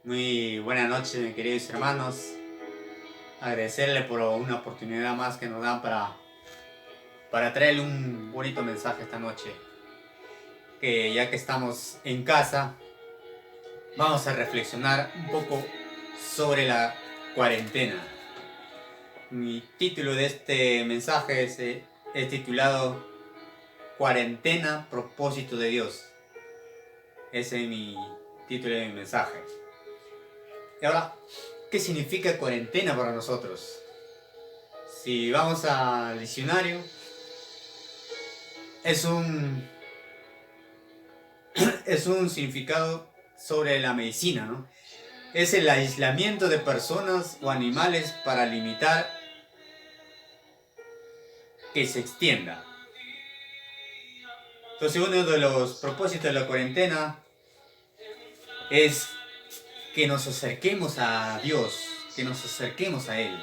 Muy buenas noches, mis queridos hermanos. Agradecerle por una oportunidad más que nos dan para traerle un bonito mensaje esta noche. Que ya que estamos en casa, vamos a reflexionar un poco sobre la cuarentena. Mi título de este mensaje es titulado Cuarentena, propósito de Dios. Ese es mi título de mi mensaje. Y ahora, ¿qué significa cuarentena para nosotros? Si vamos al diccionario, es un, es un significado sobre la medicina, ¿no? Es el aislamiento de personas o animales para limitar que se extienda. Entonces, uno de los propósitos de la cuarentena es que nos acerquemos a Dios, que nos acerquemos a Él.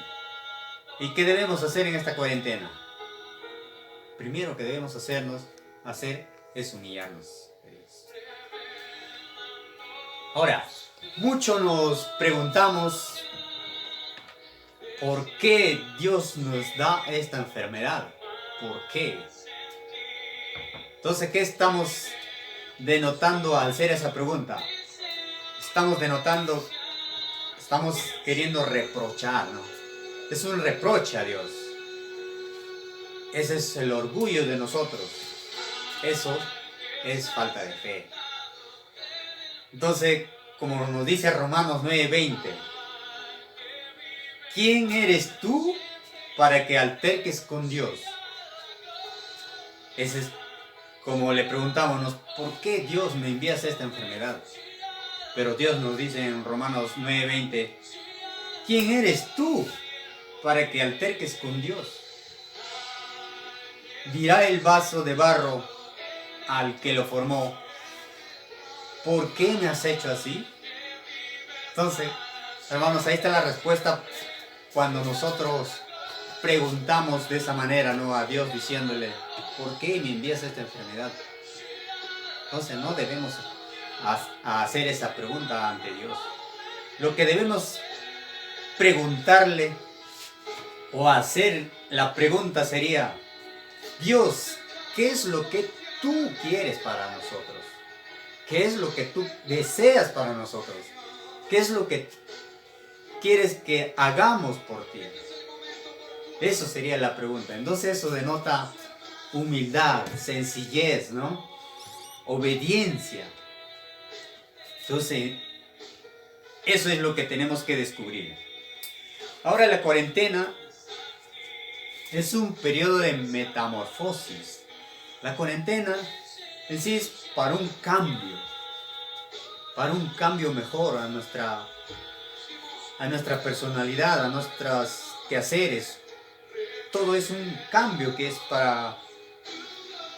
¿Y qué debemos hacer en esta cuarentena? Primero que debemos hacer es humillarnos. Ahora, muchos nos preguntamos por qué Dios nos da esta enfermedad. ¿Por qué? Entonces, ¿qué estamos denotando al hacer esa pregunta? Estamos queriendo reprochar, ¿no? Es un reproche a Dios. Ese es el orgullo de nosotros. Eso es falta de fe. Entonces, como nos dice Romanos 9:20, ¿quién eres tú para que alterques con Dios? Ese es como le preguntamos, ¿por qué Dios me envías esta enfermedad? Pero Dios nos dice en Romanos 9:20, ¿quién eres tú para que alterques con Dios? Dirá el vaso de barro al que lo formó, ¿por qué me has hecho así? Entonces, hermanos, ahí está la respuesta cuando nosotros preguntamos de esa manera, ¿no? A Dios diciéndole, ¿por qué me envías esta enfermedad? Entonces no debemos hacer esa pregunta ante Dios. Lo que debemos preguntarle o hacer la pregunta sería, Dios, ¿qué es lo que tú quieres para nosotros? ¿Qué es lo que tú deseas para nosotros? ¿Qué es lo que quieres que hagamos por ti? Eso sería la pregunta. Entonces eso denota humildad, sencillez, ¿no? Obediencia. Entonces, eso es lo que tenemos que descubrir. Ahora la cuarentena es un periodo de metamorfosis. La cuarentena en sí es para un cambio mejor a nuestra personalidad, a nuestros quehaceres. Todo es un cambio que es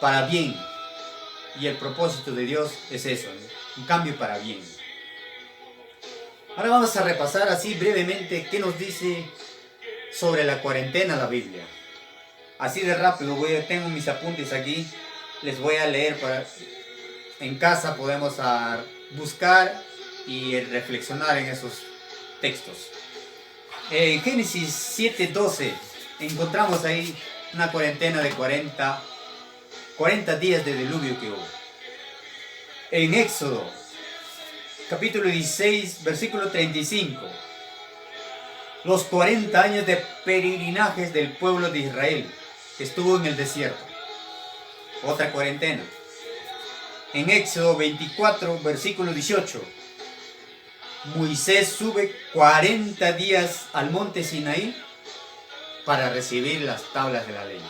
para bien. Y el propósito de Dios es eso, ¿no? Un cambio para bien. Ahora vamos a repasar así brevemente qué nos dice sobre la cuarentena la Biblia. Así de rápido, tengo mis apuntes aquí, les voy a leer en casa podemos buscar y reflexionar en esos textos. En Génesis 7:12 encontramos ahí una cuarentena de 40 días de diluvio que hubo. En Éxodo, capítulo 16, versículo 35, los 40 años de peregrinajes del pueblo de Israel que estuvo en el desierto. Otra cuarentena. En Éxodo 24, versículo 18, Moisés sube 40 días al monte Sinaí para recibir las tablas de la ley.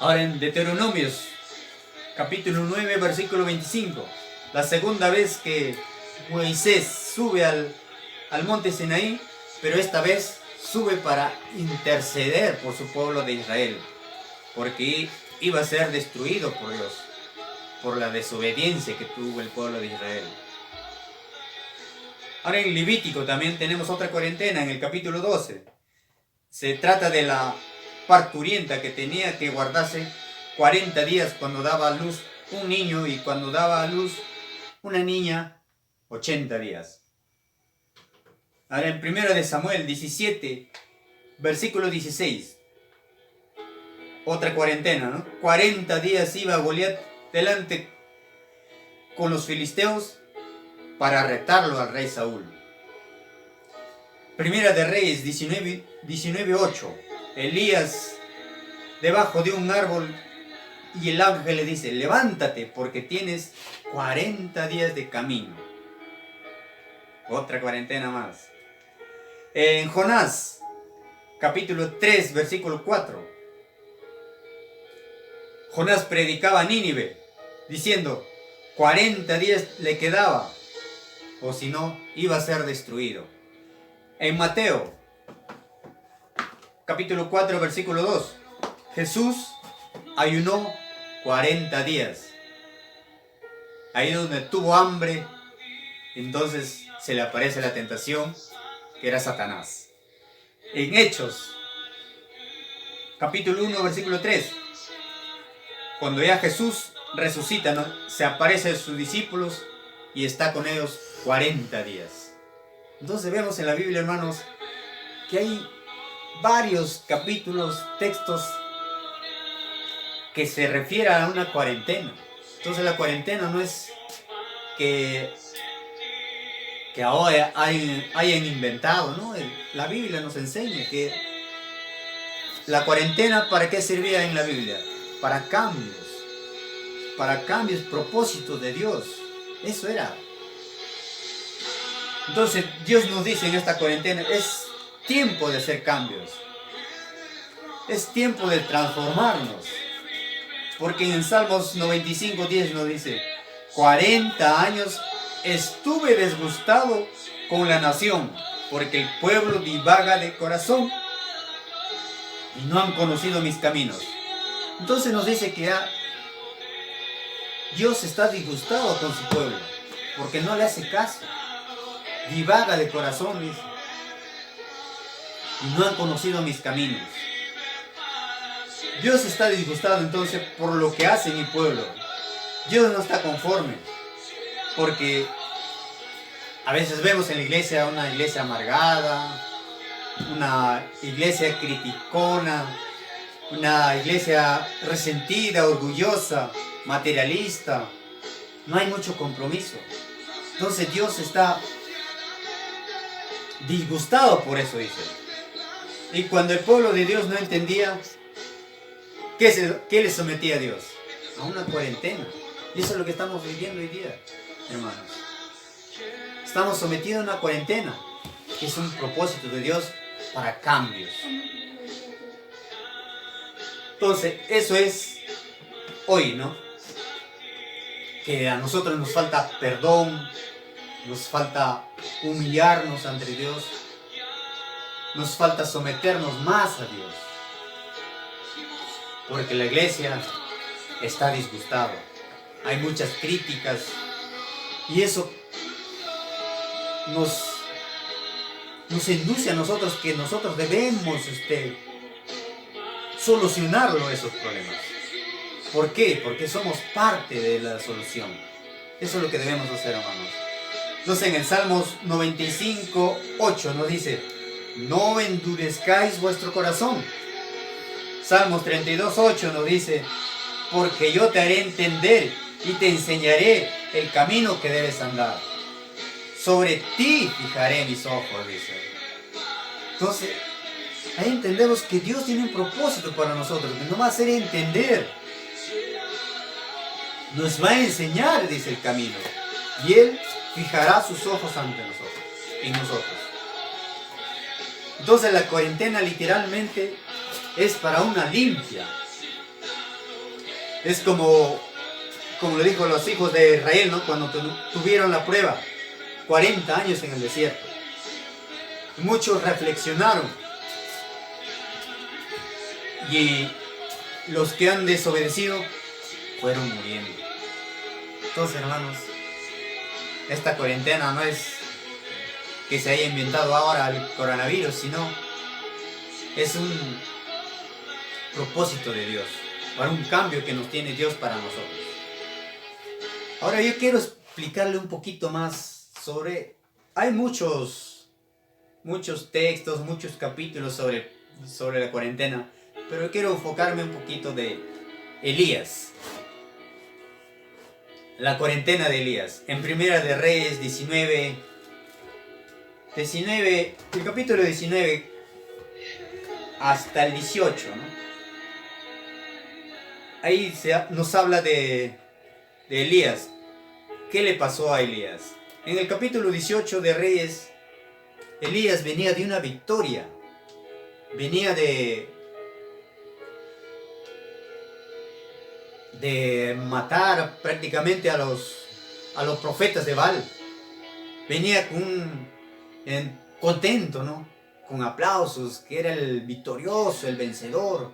Ahora en Deuteronomios, capítulo 9, versículo 25, la segunda vez que Moisés sube al monte Sinaí, pero esta vez sube para interceder por su pueblo de Israel, porque iba a ser destruido por Dios, por la desobediencia que tuvo el pueblo de Israel. Ahora en Levítico también tenemos otra cuarentena, en el capítulo 12. Se trata de la parturienta que tenía que guardarse 40 días cuando daba a luz un niño y cuando daba a luz una niña, 80 días. Ahora en 1 de Samuel 17, versículo 16. Otra cuarentena, ¿no? 40 días iba Goliat delante con los filisteos para retarlo al rey Saúl. Primera de Reyes 19:8. Elías debajo de un árbol y el ángel le dice: levántate porque tienes 40 días de camino. Otra cuarentena más. En Jonás capítulo 3 versículo 4. Jonás predicaba a Nínive diciendo: 40 días le quedaba, o si no, iba a ser destruido. En Mateo capítulo 4 versículo 2. Jesús ayunó 40 días. Ahí donde tuvo hambre, entonces se le aparece la tentación, que era Satanás. En Hechos capítulo 1 versículo 3. Cuando ya Jesús resucita, ¿no?, se aparece a sus discípulos y está con ellos 40 días. Entonces vemos en la Biblia, hermanos, que hay varios capítulos, textos que se refieren a una cuarentena. Entonces la cuarentena no es que ahora hayan inventado, ¿no? La Biblia nos enseña que la cuarentena, ¿para qué servía en la Biblia? Para cambios, propósitos de Dios. Eso era. Entonces Dios nos dice en esta cuarentena: es tiempo de hacer cambios, es tiempo de transformarnos, porque en Salmos 95:10 nos dice: 40 años estuve disgustado con la nación, porque el pueblo divaga de corazón y no han conocido mis caminos. Entonces nos dice que ya Dios está disgustado con su pueblo, porque no le hace caso. Divaga de corazón, dice, y no han conocido mis caminos. Dios está disgustado entonces por lo que hace mi pueblo. Dios no está conforme, porque a veces vemos en la iglesia una iglesia amargada, una iglesia criticona, una iglesia resentida, orgullosa, materialista. No hay mucho compromiso. Entonces Dios está disgustado por eso, dice. Y cuando el pueblo de Dios no entendía, ¿qué le sometía a Dios? A una cuarentena. Y eso es lo que estamos viviendo hoy día, hermanos. Estamos sometidos a una cuarentena, que es un propósito de Dios para cambios. Entonces, eso es hoy, ¿no? Que a nosotros nos falta perdón, nos falta humillarnos ante Dios, nos falta someternos más a Dios, porque la iglesia está disgustada, hay muchas críticas y eso nos induce a nosotros que nosotros debemos solucionarlo, esos problemas. ¿Por qué? Porque somos parte de la solución. Eso es lo que debemos hacer, hermanos. Entonces en el Salmos 95:8 nos dice: no endurezcáis vuestro corazón. Salmos 32:8 nos dice: porque yo te haré entender y te enseñaré el camino que debes andar. Sobre ti fijaré mis ojos, dice. Entonces, ahí entendemos que Dios tiene un propósito para nosotros, que nos va a hacer entender. Nos va a enseñar, dice, el camino. Y Él fijará sus ojos ante nosotros, en nosotros. Entonces la cuarentena literalmente es para una limpia. Es como lo dijo los hijos de Israel, ¿no? Cuando tuvieron la prueba, 40 años en el desierto. Muchos reflexionaron. Y los que han desobedecido fueron muriendo. Entonces, hermanos, esta cuarentena no es que se haya inventado ahora el coronavirus, sino es un propósito de Dios, para un cambio que nos tiene Dios para nosotros. Ahora yo quiero explicarle un poquito más Hay muchos textos, muchos capítulos sobre la cuarentena, pero quiero enfocarme un poquito de Elías. La cuarentena de Elías. En Primera de Reyes 19, el capítulo 19 hasta el 18, ¿no? Ahí nos habla de Elías. ¿Qué le pasó a Elías? En el capítulo 18 de Reyes, Elías venía de una victoria. Venía de matar prácticamente a los profetas de Baal. Venía contento, ¿no? Con aplausos, que era el victorioso, el vencedor.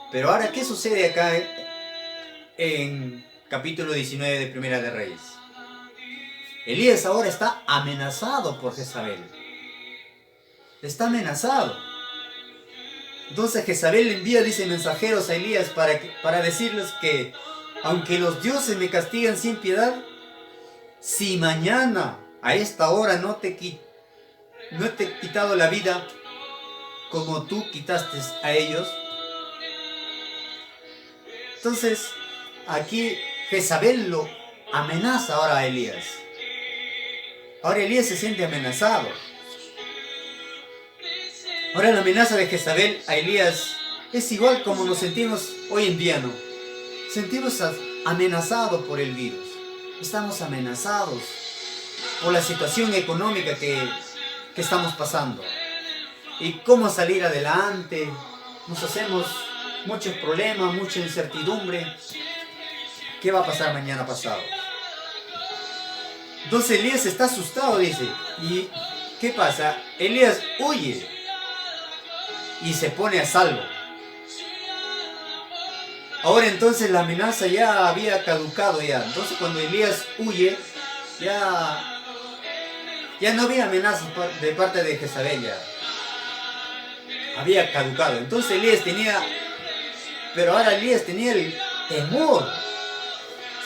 Pero ahora, ¿qué sucede acá en capítulo 19 de Primera de Reyes? Elías ahora está amenazado por Jezabel. Está amenazado. Entonces Jezabel le envía, dice, mensajeros a Elías para decirles que aunque los dioses me castigan sin piedad, si mañana a esta hora no te he quitado la vida como tú quitaste a ellos. Entonces aquí Jezabel lo amenaza ahora a Elías. Ahora Elías se siente amenazado. Ahora la amenaza de Jezabel a Elías es igual como nos sentimos hoy en día, ¿no? Sentimos amenazados por el virus. Estamos amenazados por la situación económica que estamos pasando. Y cómo salir adelante. Nos hacemos muchos problemas, mucha incertidumbre. ¿Qué va a pasar mañana pasado? Entonces Elías está asustado, dice. ¿Y qué pasa? Elías huye y se pone a salvo. Ahora entonces la amenaza ya había caducado ya. Entonces cuando Elías huye, ya no había amenazas de parte de Jezabel ya. Había caducado. Entonces Elías tenía el temor.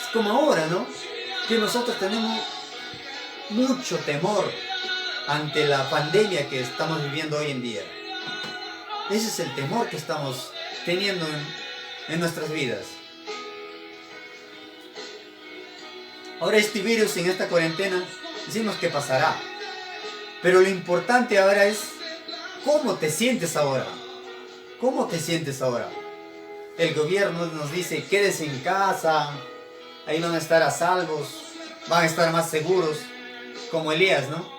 Es como ahora, ¿no? Que nosotros tenemos mucho temor ante la pandemia que estamos viviendo hoy en día. Ese es el temor que estamos teniendo en nuestras vidas. Ahora este virus en esta cuarentena, decimos que pasará. Pero lo importante ahora es cómo te sientes ahora. ¿Cómo te sientes ahora? El gobierno nos dice, quédese en casa, ahí van a estar a salvos, van a estar más seguros, como Elías, ¿no?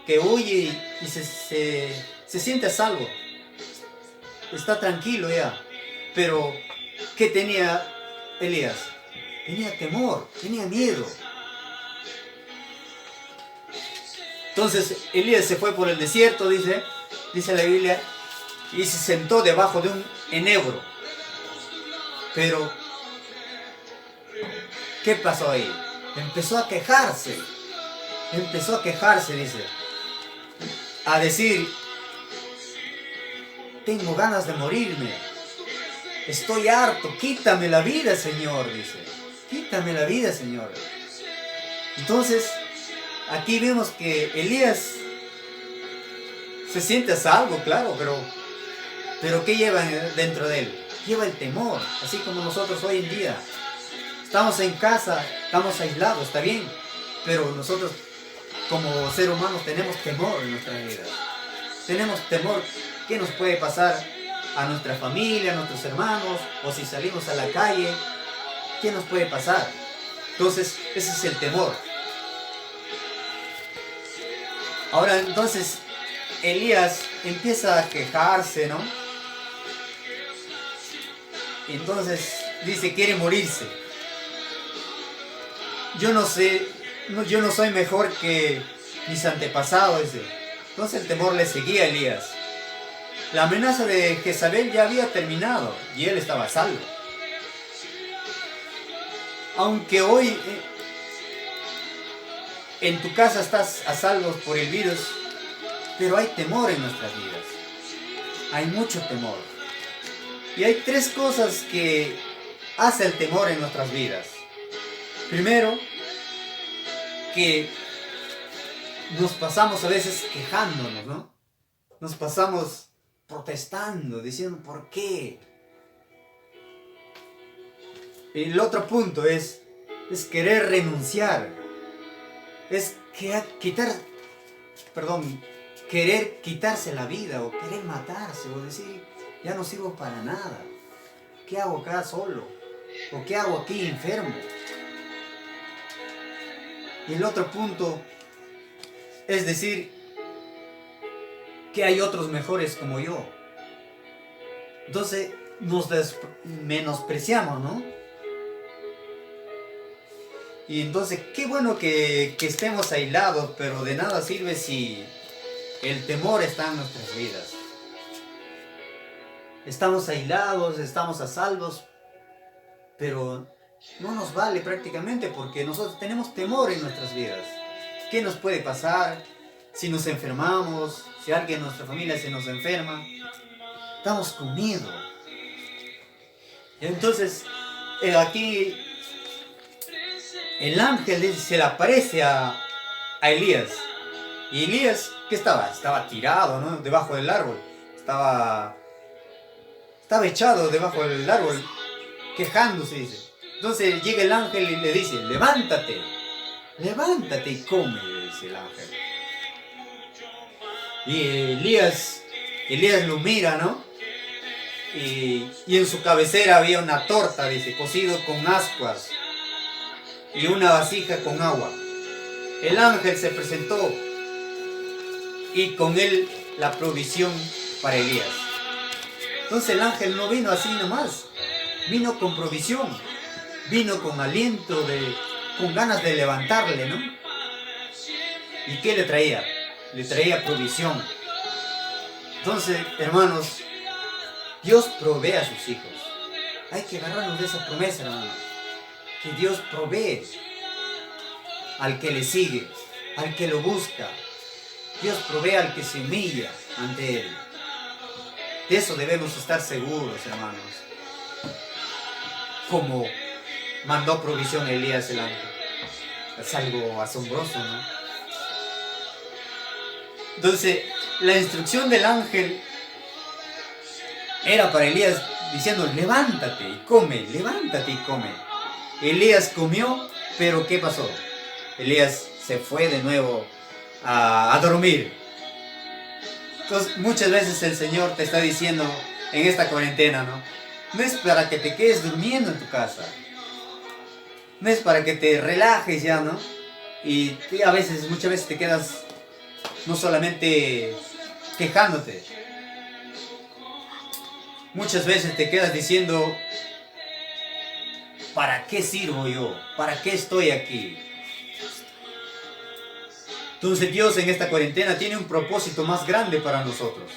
Que huye y se siente a salvo. Está tranquilo ya. Pero, ¿qué tenía Elías? Tenía temor, tenía miedo. Entonces Elías se fue por el desierto, dice la Biblia, y se sentó debajo de un enebro. Pero, ¿qué pasó ahí? Empezó a quejarse, dice. A decir, tengo ganas de morirme. Estoy harto, quítame la vida, Señor, dice. Quítame la vida, Señor. Entonces, aquí vemos que Elías se siente a salvo, claro, pero ¿qué lleva dentro de él? Lleva el temor, así como nosotros hoy en día. Estamos en casa, estamos aislados, está bien, pero nosotros como seres humanos tenemos temor en nuestras vidas. Tenemos temor, ¿qué nos puede pasar a nuestra familia, a nuestros hermanos? O si salimos a la calle, ¿qué nos puede pasar? Entonces, ese es el temor. Ahora, entonces, Elías empieza a quejarse, ¿no? Entonces, dice, quiere morirse. Yo no soy mejor que mis antepasados, dice. Entonces el temor le seguía a Elías. La amenaza de Jezabel ya había terminado y él estaba a salvo. Aunque hoy en tu casa estás a salvo por el virus, pero hay temor en nuestras vidas. Hay mucho temor. Y hay tres cosas que hace el temor en nuestras vidas. Primero, que nos pasamos a veces quejándonos, ¿no? Nos pasamos protestando, diciendo ¿por qué? El otro punto es querer renunciar, es querer quitarse la vida o querer matarse o decir ya no sirvo para nada. ¿Qué hago acá solo? ¿O qué hago aquí enfermo? Y el otro punto es decir que hay otros mejores como yo. Entonces nos menospreciamos, ¿no? Y entonces qué bueno que estemos aislados, pero de nada sirve si el temor está en nuestras vidas. Estamos aislados, estamos a salvos, pero no nos vale prácticamente porque nosotros tenemos temor en nuestras vidas. ¿Qué nos puede pasar si nos enfermamos? Si alguien de nuestra familia se nos enferma, estamos con miedo. Entonces, aquí el ángel se le aparece a Elías. Y Elías, ¿qué estaba? Estaba tirado, ¿no? Debajo del árbol. Estaba echado debajo del árbol, quejándose, dice. Entonces llega el ángel y le dice, levántate y come, le dice el ángel. Y Elías lo mira, ¿no? Y en su cabecera había una torta, dice, cocido con ascuas y una vasija con agua. El ángel se presentó y con él la provisión para Elías. Entonces el ángel no vino así nomás, vino con provisión, vino con aliento, con ganas de levantarle, ¿no? ¿Y qué le traía? Le traía provisión. Entonces, hermanos, Dios provee a sus hijos. Hay que agarrarnos de esa promesa, hermanos. Que Dios provee al que le sigue, al que lo busca. Dios provee al que se humilla ante Él. De eso debemos estar seguros, hermanos. Como mandó provisión a Elías el ángel. Es algo asombroso, ¿no? Entonces, la instrucción del ángel era para Elías diciendo, levántate y come, levántate y come. Elías comió, pero ¿qué pasó? Elías se fue de nuevo a dormir. Entonces, muchas veces el Señor te está diciendo en esta cuarentena, ¿no? No es para que te quedes durmiendo en tu casa. No es para que te relajes ya, ¿no? Y muchas veces te quedas no solamente quejándote. Muchas veces te quedas diciendo, ¿para qué sirvo yo? ¿Para qué estoy aquí? Entonces Dios en esta cuarentena tiene un propósito más grande para nosotros.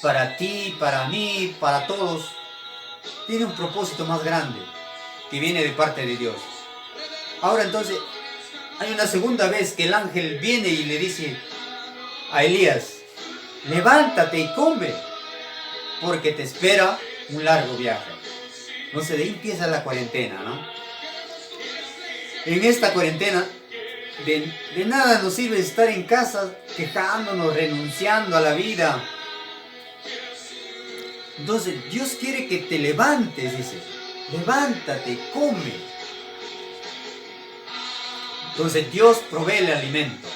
Para ti, para mí, para todos. Tiene un propósito más grande que viene de parte de Dios. Ahora entonces, hay una segunda vez que el ángel viene y le dice a Elías, levántate y come, porque te espera un largo viaje. Entonces de ahí empieza la cuarentena, ¿no? En esta cuarentena, de nada nos sirve estar en casa quejándonos, renunciando a la vida. Entonces Dios quiere que te levantes, dice, levántate, come. Entonces Dios provee el alimento.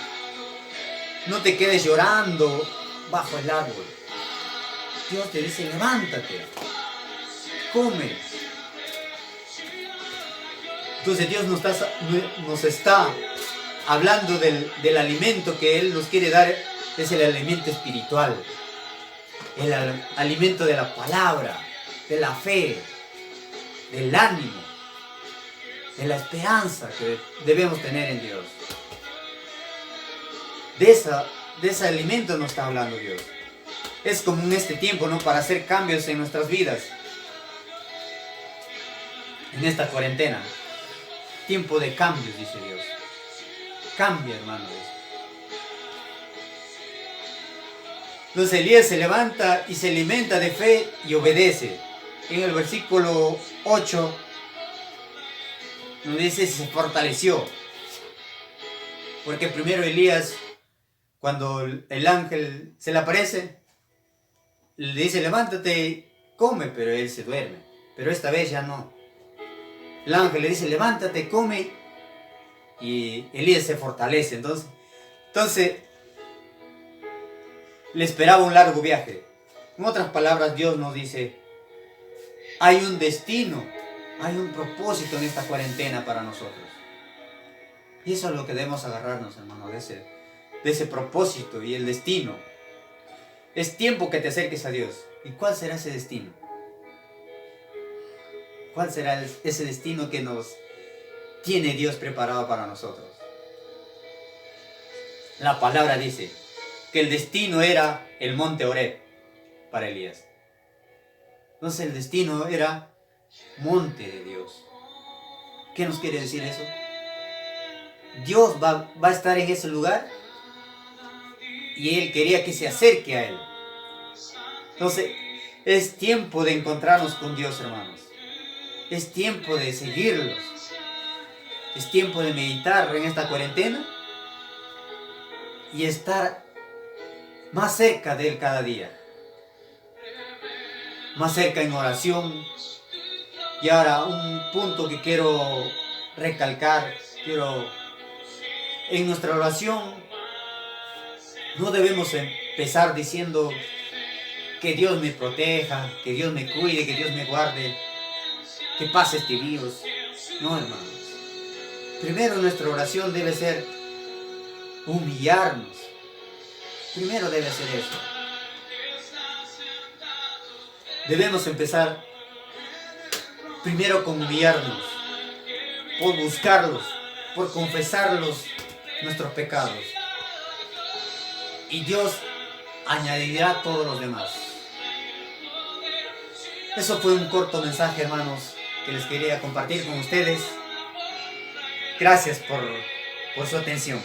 No te quedes llorando bajo el árbol. Dios te dice, levántate, come. Entonces Dios nos está hablando del alimento que Él nos quiere dar, es el alimento espiritual. El alimento de la palabra, de la fe, del ánimo, de la esperanza que debemos tener en Dios. De ese alimento nos está hablando Dios. Es como en este tiempo, ¿no? Para hacer cambios en nuestras vidas. En esta cuarentena. Tiempo de cambios, dice Dios. Cambia, hermanos. Entonces Elías se levanta y se alimenta de fe y obedece. En el versículo 8 nos dice, se fortaleció. Porque primero Elías, cuando el ángel se le aparece, le dice, levántate, come, pero él se duerme. Pero esta vez ya no. El ángel le dice, levántate, come, y Elías se fortalece. Entonces le esperaba un largo viaje. En otras palabras, Dios nos dice, hay un destino, hay un propósito en esta cuarentena para nosotros. Y eso es lo que debemos agarrarnos, hermano, de ese propósito y el destino. Es tiempo que te acerques a Dios. ¿Y cuál será ese destino? ¿Cuál será ese destino que nos tiene Dios preparado para nosotros? La palabra dice que el destino era el monte Horeb para Elías. Entonces el destino era monte de Dios. ¿Qué nos quiere decir eso? Dios va a estar en ese lugar y Él quería que se acerque a Él. Entonces es tiempo de encontrarnos con Dios, hermanos. Es tiempo de seguirlos. Es tiempo de meditar en esta cuarentena y estar más cerca de Él cada día. Más cerca en oración. Y ahora un punto que quiero recalcar, en nuestra oración no debemos empezar diciendo que Dios me proteja, que Dios me cuide, que Dios me guarde, que pase este virus. No, hermanos. Primero nuestra oración debe ser humillarnos. Primero debe ser eso. Debemos empezar primero con humillarnos, por buscarlos, por confesarlos nuestros pecados. Y Dios añadirá todos los demás. Eso fue un corto mensaje, hermanos, que les quería compartir con ustedes. Gracias por su atención.